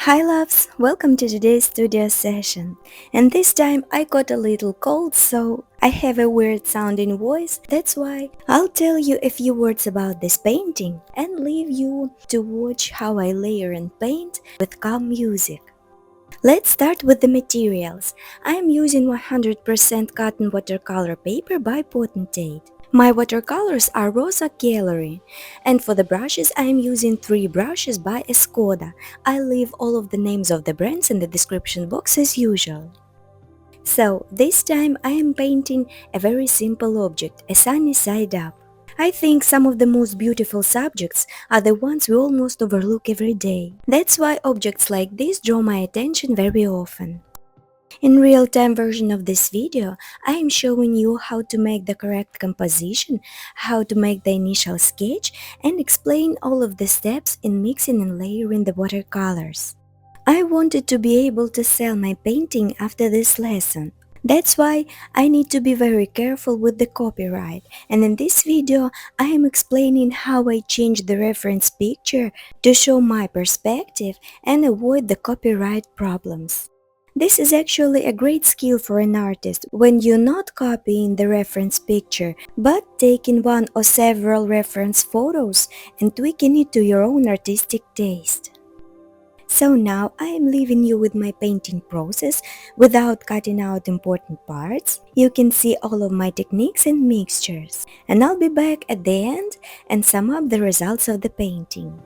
Hi loves, welcome to today's studio session. And this time I got a little cold, so I have a weird sounding voice. That's why I'll tell you a few words about this painting and leave you to watch how I layer and paint with calm music. Let's start with the materials. I am using 100% cotton watercolor paper by Potentate. My watercolors are Rosa Gallery, and for the brushes I am using 3 brushes by Escoda. I leave all of the names of the brands in the description box as usual. So, this time I am painting a very simple object, a sunny side up. I think some of the most beautiful subjects are the ones we almost overlook every day. That's why objects like this draw my attention very often. In real-time version of this video, I am showing you how to make the correct composition, how to make the initial sketch, and explain all of the steps in mixing and layering the watercolors. I wanted to be able to sell my painting after this lesson. That's why I need to be very careful with the copyright, and in this video I am explaining how I changed the reference picture to show my perspective and avoid the copyright problems. This is actually a great skill for an artist when you're not copying the reference picture but taking one or several reference photos and tweaking it to your own artistic taste. So now I am leaving you with my painting process without cutting out important parts. You can see all of my techniques and mixtures. And I'll be back at the end and sum up the results of the painting.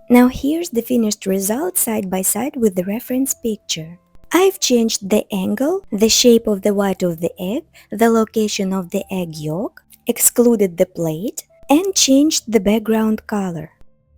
Now here's the finished result side by side with the reference picture. I've changed the angle, the shape of the white of the egg, the location of the egg yolk, excluded the plate, and changed the background color.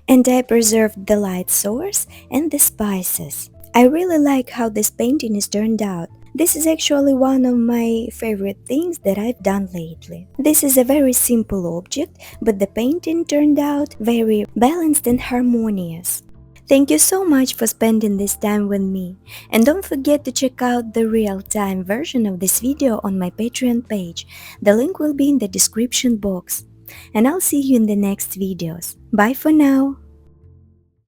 And I preserved the light source and the spices. I really like how this painting is turned out. This is actually one of my favorite things that I've done lately. This is a very simple object, but the painting turned out very balanced and harmonious. Thank you so much for spending this time with me, and don't forget to check out the real-time version of this video on my Patreon page. The link will be in the description box. And I'll see you in the next videos. Bye for now!